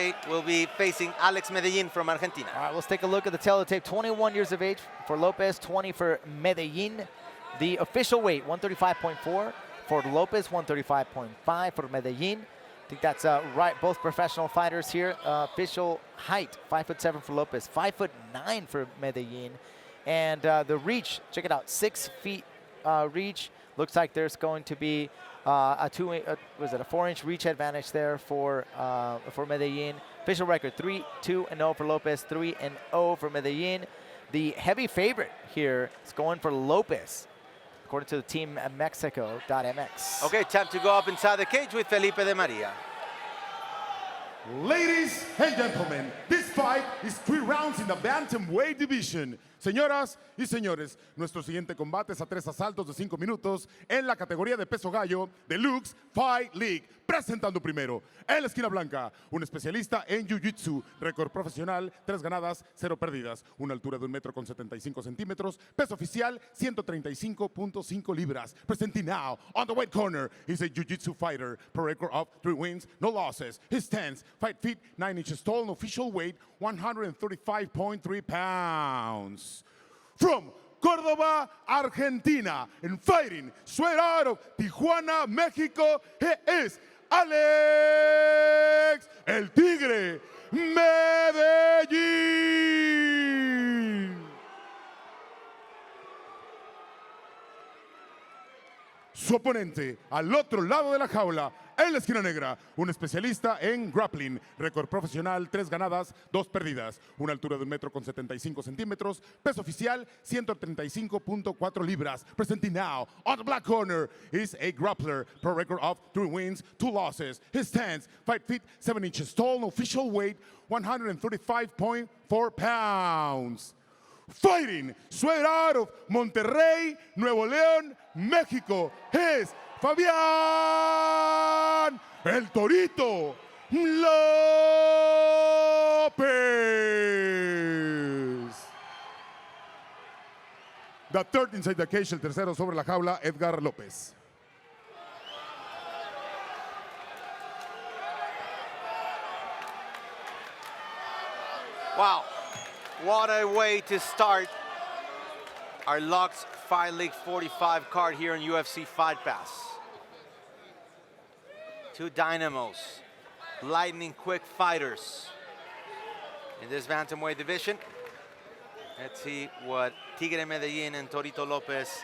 weight will be facing Alex Medellín from Argentina. All right, let's take a look at the tail of the tape. 21 years of age for Lopez, 20 for Medellín. The official weight, 135.4 for Lopez, 135.5 for Medellín. I think that's right, both professional fighters here. Official height, 5'7" for Lopez, 5'9" for Medellín. And the reach, check it out, 6 feet reach. Looks like there's going to be a 4-inch reach advantage there for Medellín. Official record 3-2-0 for Lopez, 3-0 for Medellín. The heavy favorite here is going for Lopez, according to the team at Mexico.mx. Okay, time to go up inside the cage with Felipe de Maria. Ladies and gentlemen, this fight is 3 rounds in the bantamweight division. Señoras y señores, nuestro siguiente combate es a 3 asaltos de 5 minutos en la categoría de peso gallo Deluxe Fight League. Presentando primero, en la esquina blanca, un especialista en Jiu-Jitsu, récord profesional, 3 ganadas, 0 perdidas, una altura de 1,75 metros, peso oficial 135.5 libras. Presenting now, on the weight corner, he's a Jiu-Jitsu fighter, per record of 3 wins, no losses. His stance, 5 feet, 9 inches tall, and official weight, 135.3 pounds. From Córdoba, Argentina, and fighting straight out of Tijuana, Mexico, he is Alex El Tigre Medellín. Su oponente al otro lado de la jaula, en la esquina negra, un especialista en grappling, récord profesional, 3 ganadas, 2 perdidas, una altura de 1,75 metros, peso oficial 135.4 libras. Presenting now, on the black corner, is a grappler, per record of 3 wins, 2 losses. His stance, 5 feet, 7 inches tall, official weight, 135.4 pounds. Fighting straight out of Monterrey, Nuevo León, México, is Fabian, el Torito López. The third inside the cage, el tercero sobre la jaula, Edgar López. Wow, what a way to start our Lux Fight League 45 card here on UFC Fight Pass. 2 dynamos, lightning quick fighters in this bantamweight division. Let's see what Tigre Medellín and Torito Lopez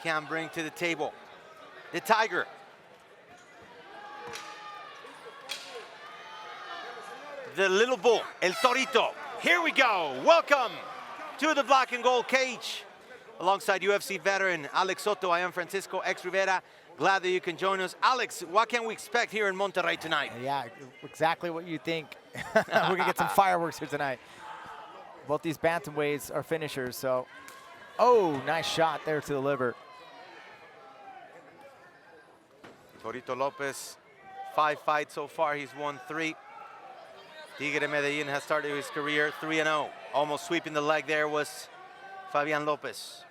can bring to the table. The Tiger. The little bull, El Torito. Here we go. Welcome to the black and gold cage. Alongside UFC veteran Alex Soto, I am Francisco X Rivera. Glad that you can join us. Alex, what can we expect here in Monterrey tonight? Yeah, exactly what you think. We're going to get some fireworks here tonight. Both these bantamweights are finishers, so. Oh, nice shot there to the liver. Torito Lopez, 5 fights so far. He's won 3. Tigre Medellín has started his career 3-0. Almost sweeping the leg there was Fabian Lopez.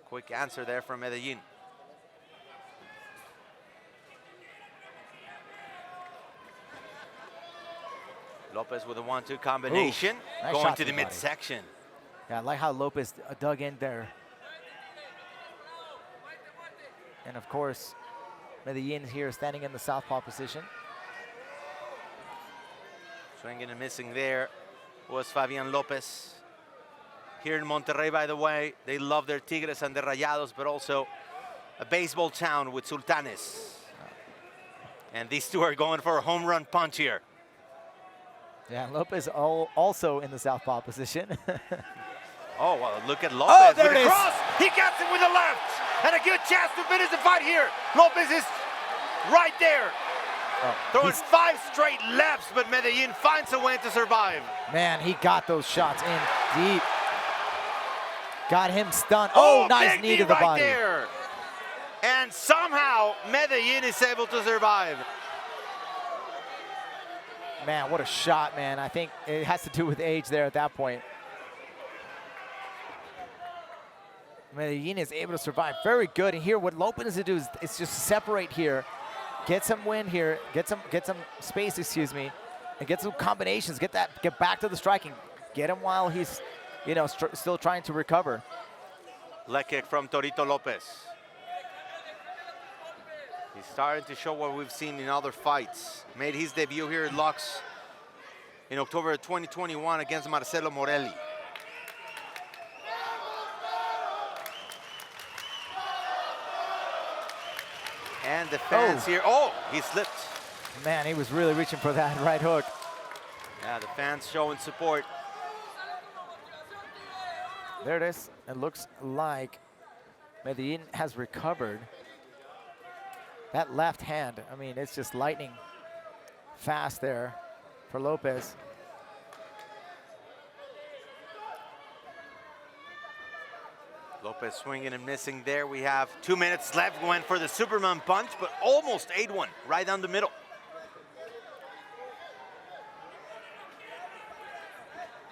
Quick answer there from Medellín. Lopez with a 1-2 combination. Ooh, nice going shot to the body. midsection. Yeah, I like how Lopez dug in there. And of course, Medellín here standing in the southpaw position. Swinging and missing there was Fabian Lopez. Here in Monterrey, by the way, they love their Tigres and their Rayados, but also a baseball town with Sultanes. And these two are going for a home run punch here. Yeah, Lopez also in the southpaw position. Oh, well, look at Lopez. Oh, there with it the is. cross. He gets it with the left. And a good chance to finish the fight here. Lopez is right there. Oh, Throwing 5 straight lefts, but Medellín finds a way to survive. Man, he got those shots in deep. Got him stunned. Oh, nice big knee to the right body. There. And somehow Medellín is able to survive. Man, what a shot, man. I think it has to do with age there at that point. Medellín is able to survive very good. And here, what Lopez is to do is just separate here. get some win here, get some space, excuse me, and get some combinations. Get back to the striking. Get him while he's, you know, still trying to recover. Leg kick from Torito López. He's starting to show what we've seen in other fights. Made his debut here at Lux in October 2021 against Marcelo Morelli. And the fans here, he slipped. Man, he was really reaching for that right hook. Yeah, the fans showing support. There it is. It looks like Medellín has recovered. That left hand, I mean, it's just lightning fast there for López. López swinging and missing there. We have 2 minutes left. Went for the Superman punch, but almost ate one right down the middle.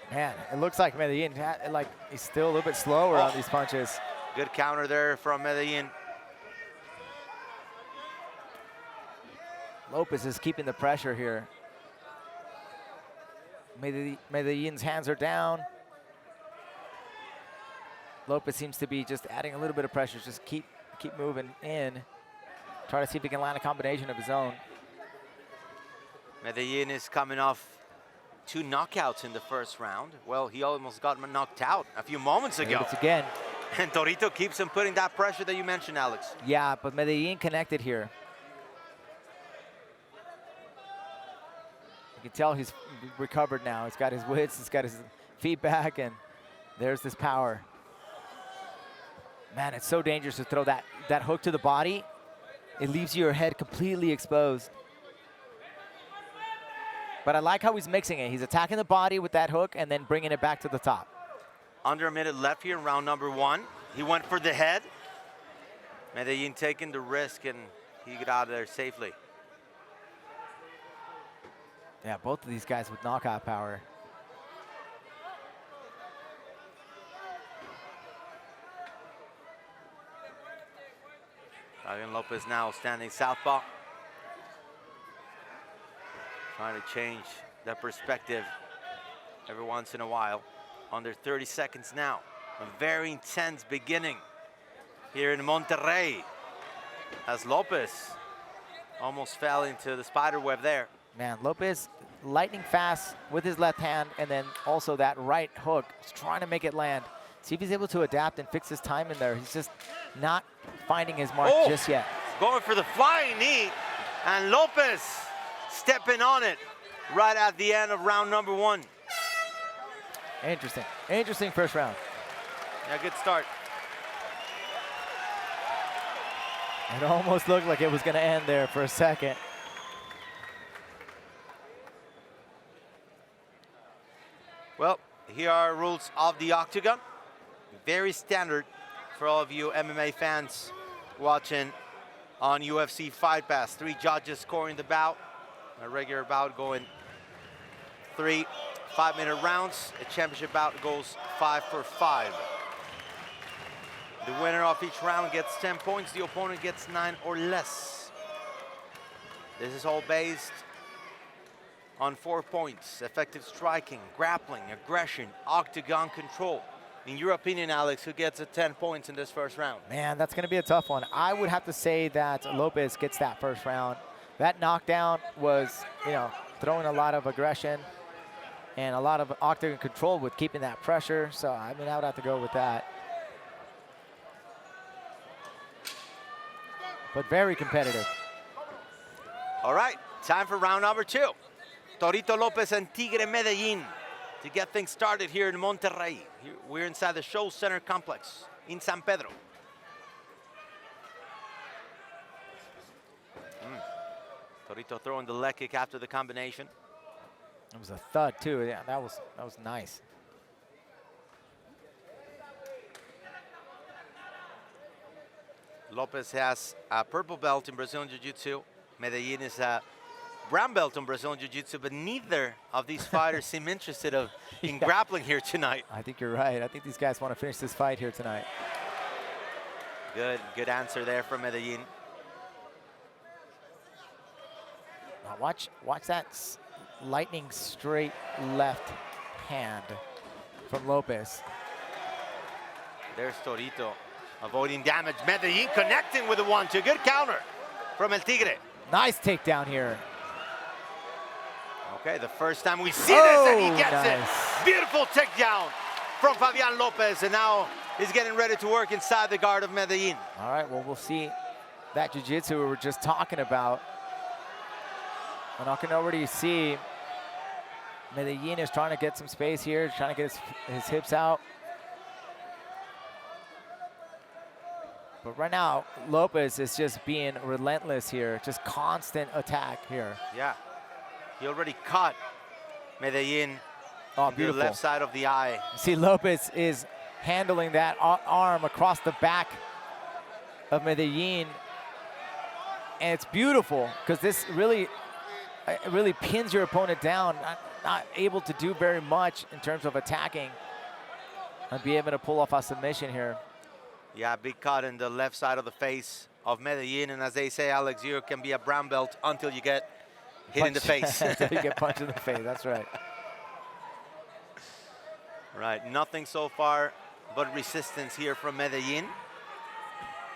Man, it looks like Medellín, he's still a little bit slower on these punches. Good counter there from Medellín. López is keeping the pressure here. Medellín's hands are down. López seems to be just adding a little bit of pressure. Just keep moving in. Try to see if he can land a combination of his own. Medellín is coming off 2 knockouts in the first round. Well, he almost got knocked out a few moments ago. It's again. And Torito keeps him putting that pressure that you mentioned, Alex. Yeah, but Medellín connected here. You can tell he's recovered now. He's got his wits, he's got his feet back, and there's this power. Man, it's so dangerous to throw that hook to the body. It leaves your head completely exposed. But I like how he's mixing it. He's attacking the body with that hook and then bringing it back to the top. Under a minute left here in round number 1. He went for the head. Medellín taking the risk, and he got out of there safely. Yeah, both of these guys with knockout power. Fabian López now standing southpaw. Trying to change that perspective every once in a while. Under 30 seconds now. A very intense beginning here in Monterrey, as López almost fell into the spider web there. Man, López lightning fast with his left hand, and then also that right hook. He's trying to make it land. See if he's able to adapt and fix his time in there. He's just not finding his mark just yet. Going for the flying knee, and López stepping on it right at the end of round number 1. Interesting. Interesting first round. Yeah, good start. It almost looked like it was going to end there for a second. Well, here are rules of the octagon. Very standard for all of you MMA fans watching on UFC Fight Pass. 3 judges scoring the bout. A regular bout going 3 5-minute rounds. A championship bout goes 5 for 5. The winner of each round gets 10 points. The opponent gets 9 or less. This is all based on 4 points: effective striking, grappling, aggression, octagon control. In your opinion, Alex, who gets 10 points in this first round? Man, that's going to be a tough one. I would have to say that López gets that first round. That knockdown was, you know, throwing a lot of aggression and a lot of octagon control with keeping that pressure. So, I mean, I would have to go with that. But very competitive. All right, time for round number 2. Torito López and Tigre Medellín to get things started here in Monterrey. We're inside the Show Center complex in San Pedro. Torito throwing the leg kick after the combination. It was a thud too. Yeah, that was nice. López has a purple belt in Brazilian Jiu-Jitsu. Medellín is a brown belt in Brazilian Jiu-Jitsu, but neither of these fighters seem interested in grappling here tonight. I think you're right. I think these guys want to finish this fight here tonight. Good answer there from Medellín. Now watch that lightning straight left hand from López. There's Torito avoiding damage. Medellín connecting with the 1-2. Good counter from El Tigre. Nice takedown here. Okay, the first time we see this, and he gets nice. it. Beautiful takedown from Fabian López, and now he's getting ready to work inside the guard of Medellín. All right, well, we'll see that jiu-jitsu we were just talking about. And I can already see Medellín is trying to get some space here, trying to get his hips out. But right now, López is just being relentless here, just constant attack here. Yeah, he already caught Medellín on the left side of the eye. See, López is handling that arm across the back of Medellín. And it's beautiful, because this really pins your opponent down, not able to do very much in terms of attacking, and be able to pull off a submission here. Yeah, big cut in the left side of the face of Medellín, and as they say, Alex, you can be a brown belt until you get hit in the face. Until you get punched in the face, that's right. Right, nothing so far but resistance here from Medellín.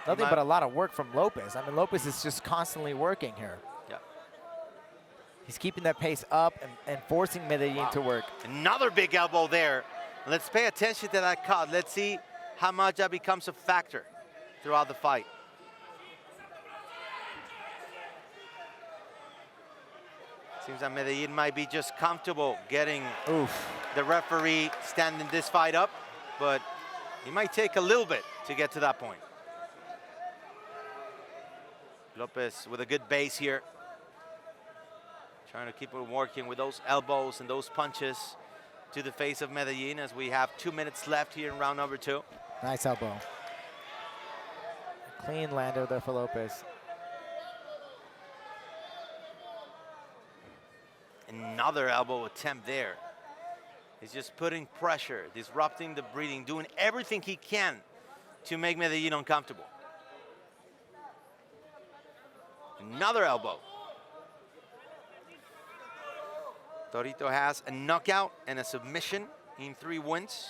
Nothing but a lot of work from López. I mean, López is just constantly working here. Yeah. He's keeping that pace up and forcing Medellín to work. Another big elbow there. Let's pay attention to that cut. Let's see how much that becomes a factor throughout the fight. Seems that Medellín might be just comfortable getting the referee standing this fight up, but he might take a little bit to get to that point. López with a good base here. Trying to keep it working with those elbows and those punches to the face of Medellín as we have 2 minutes left here in round number 2. Nice elbow. Clean lander there for López. Another elbow attempt there. He's just putting pressure, disrupting the breathing, doing everything he can to make Medellín uncomfortable. Another elbow. Torito has a knockout and a submission in 3 wins.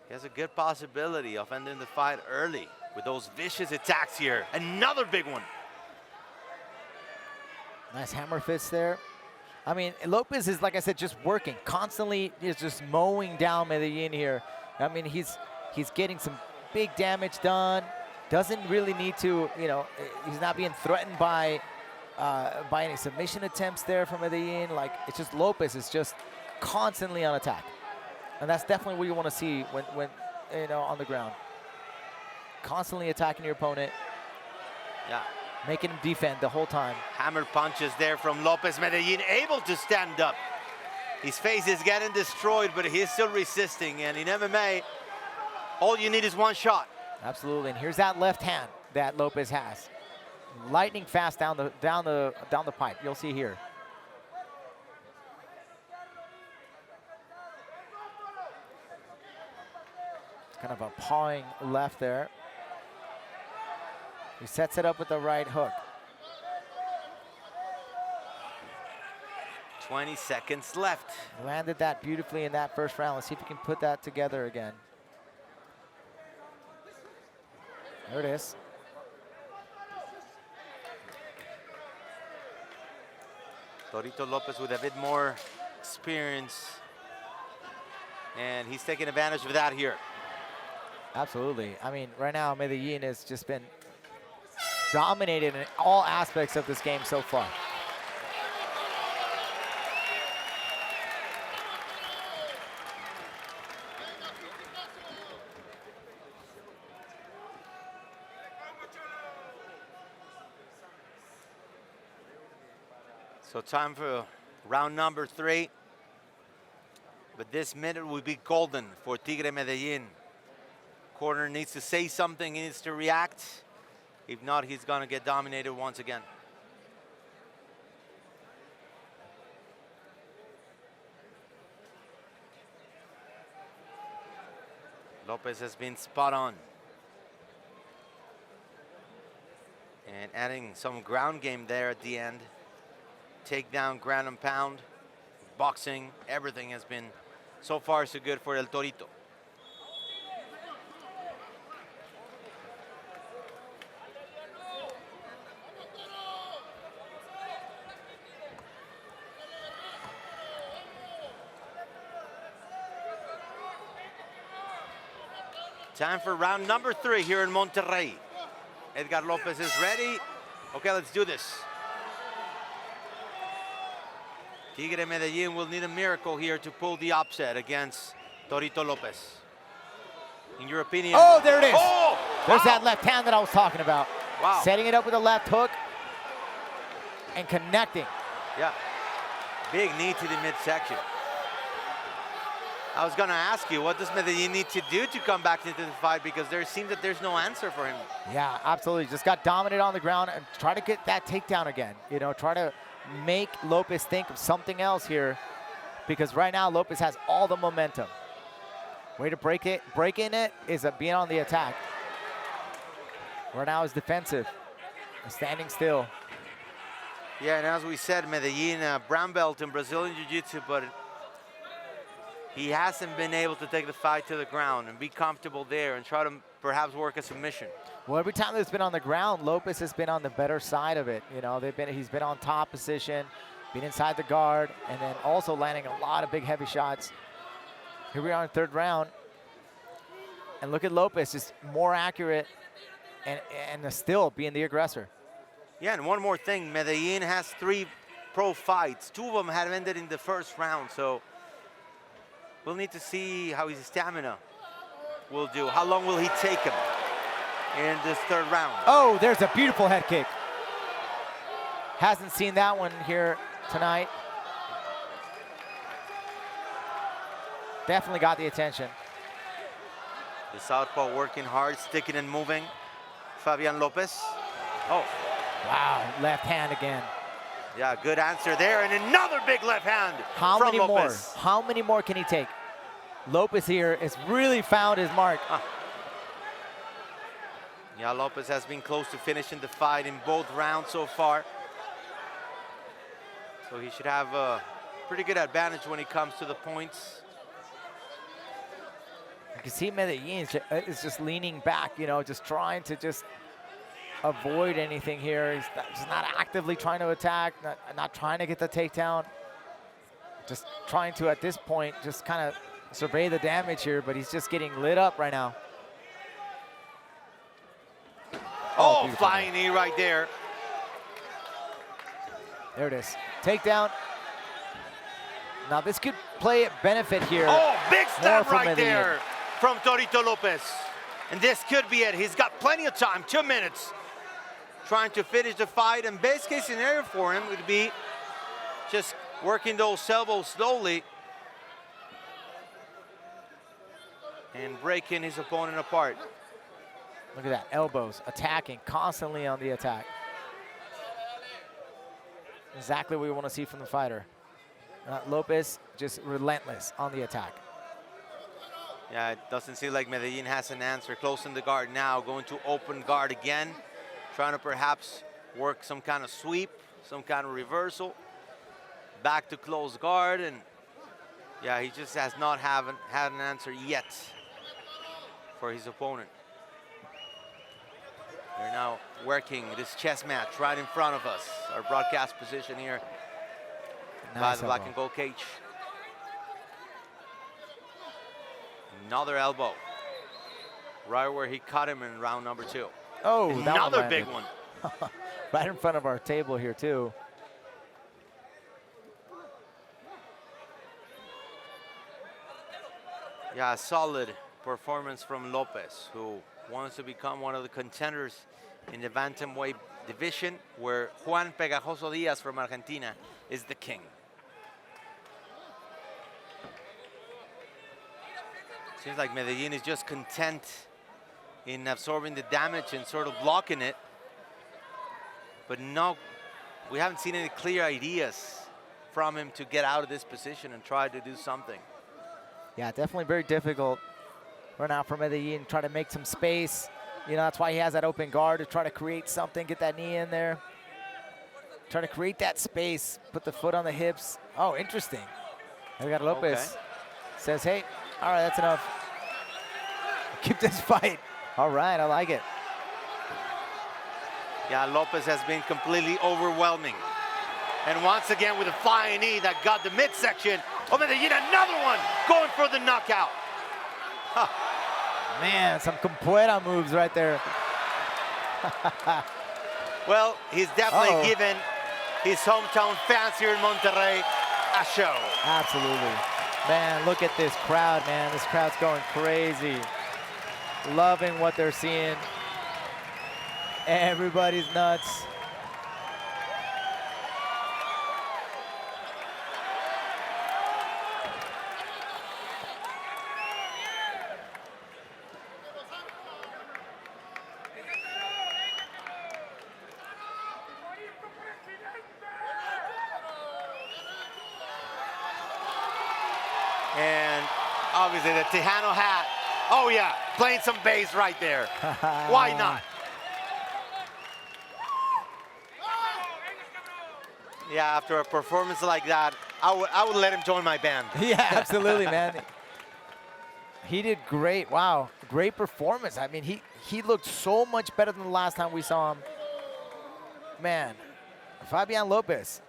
He has a good possibility of ending the fight early with those vicious attacks here. Another big one. Nice hammer fist there. I mean, López is, like I said, just working constantly. Is just mowing down Medellín here. I mean, he's getting some big damage done. Doesn't really need to, you know, he's not being threatened by any submission attempts there from Medellín. Like, it's just López is just constantly on attack. And that's definitely what you want to see when you know, on the ground. Constantly attacking your opponent. Yeah. Making him defend the whole time. Hammer punches there from López. Medellín able to stand up. His face is getting destroyed, but he's still resisting. And in MMA, all you need is one shot. Absolutely, and here's that left hand that López has. Lightning fast down the pipe. You'll see here. It's kind of a pawing left there. He sets it up with the right hook. 20 seconds left. Landed that beautifully in that first round. Let's see if he can put that together again. There it is. Torito López with a bit more experience. And he's taking advantage of that here. Absolutely. I mean, right now, Medellín has just been dominated in all aspects of this game so far. So time for round number 3. But this minute will be golden for Tigre Medellín. Corner needs to say something, he needs to react. If not, he's gonna get dominated once again. López has been spot on. And adding some ground game there at the end. Takedown, ground and pound, boxing, everything has been so far so good for El Torito. Time for round number 3 here in Monterrey. Edgar Lopez is ready. Okay, let's do this. Tigre Medellín will need a miracle here to pull the upset against Torito Lopez. In your opinion? Oh, there it is. Oh, There's wow. that left hand that I was talking about. Wow. Setting it up with a left hook and connecting. Yeah. Big knee to the midsection. I was going to ask you, what does Medellín need to do to come back into the fight? Because there seems that there's no answer for him. Yeah, absolutely. Just got dominant on the ground and try to get that takedown again. You know, try to make Lopez think of something else here, because right now Lopez has all the momentum. Way to break in it is being on the attack. Right now is defensive, standing still. Yeah, and as we said, Medellín, brown belt in Brazilian Jiu-Jitsu, but he hasn't been able to take the fight to the ground and be comfortable there and try to perhaps work a submission. Well, every time it's been on the ground, Lopez has been on the better side of it. You know, he's been on top position, been inside the guard, and then also landing a lot of big, heavy shots. Here we are in the 3rd round. And look at Lopez, just more accurate and still being the aggressor. Yeah, and one more thing, Medellín has 3 pro fights. 2 of them have ended in the 1st round, so we'll need to see how his stamina will do. How long will he take him in this 3rd round? Oh, there's a beautiful head kick. Hasn't seen that one here tonight. Definitely got the attention. The southpaw working hard, sticking and moving. Fabian Lopez. Oh, wow, left hand again. yeah, good answer there. And another big left hand How from many Lopez. more? How many more can he take? Lopez here has really found his mark. Yeah, Lopez has been close to finishing the fight in both rounds so far. So he should have a pretty good advantage when it comes to the points. You can see Medellín is just leaning back, you know, just trying to just avoid anything here. He's just not actively trying to attack, not trying to get the takedown. Just trying to, at this point, just kind of survey the damage here, but he's just getting lit up right now. Oh, flying knee right there. There it is. Takedown. Now this could play a benefit here. Oh, big stab right Medellín. there from Torito Lopez. And this could be it. He's got plenty of time, 2 minutes, trying to finish the fight. And best case scenario for him would be just working those elbows slowly and breaking his opponent apart. Look at that, elbows, attacking, constantly on the attack. Exactly what we want to see from the fighter. Lopez just relentless on the attack. Yeah, it doesn't seem like Medellín has an answer. Closing the guard now, going to open guard again, trying to perhaps work some kind of sweep, some kind of reversal. Back to close guard, and yeah, he just has not had an answer yet for his opponent. They're now working this chess match right in front of us. Our broadcast position here by the black and gold cage. Another elbow, right where he caught him in round number 2. Oh, another big one. Right in front of our table here too. Yeah, a solid performance from Lopez, who wants to become one of the contenders in the bantamweight division, where Juan Pegajoso Diaz from Argentina is the king. Seems like Medellín is just content in absorbing the damage and sort of blocking it. But no, we haven't seen any clear ideas from him to get out of this position and try to do something. Yeah, definitely very difficult right now for Medellín. Try to make some space, You know, that's why he has that open guard to try to create something, get that knee in there. Try to create that space, put the foot on the hips. Oh, interesting. We got Lopez. Says, hey, all right, that's enough. Keep this fight. All right, I like it. Yeah, Lopez has been completely overwhelming. And once again with a flying knee that got the midsection of Medellín, another one going for the knockout. Huh. Man, some capoeira moves right there. Well, he's definitely given his hometown fans here in Monterrey a show. Absolutely. Man, look at this crowd, man. This crowd's going crazy. Loving what they're seeing. Everybody's nuts. And obviously the Tejano hat. Oh yeah, playing some bass right there. Why not? Yeah, after a performance like that, I would let him join my band. Yeah, absolutely, man. He did great. Wow, great performance. I mean, he looked so much better than the last time we saw him. Man, Fabian Lopez.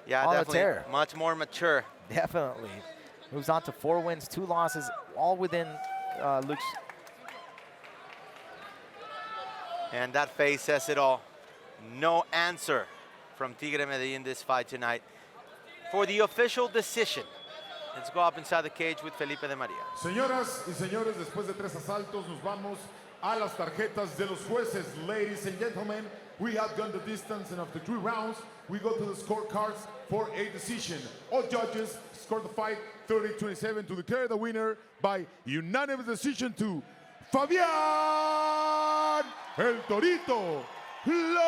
Yeah, on definitely the tear. Much more mature. Definitely. Moves on to 4 wins, 2 losses, all within Luke's. And that face says it all. No answer from Tigre Medellín this fight tonight. For the official decision, let's go up inside the cage with Felipe de María. Señoras y señores, después de 3 asaltos, nos vamos a las tarjetas de los jueces. Ladies and gentlemen, we have gone the distance, and after 3 rounds, we go to the scorecards for a decision. All judges scored the fight 30-27 to declare the winner by unanimous decision to Fabian El Torito López.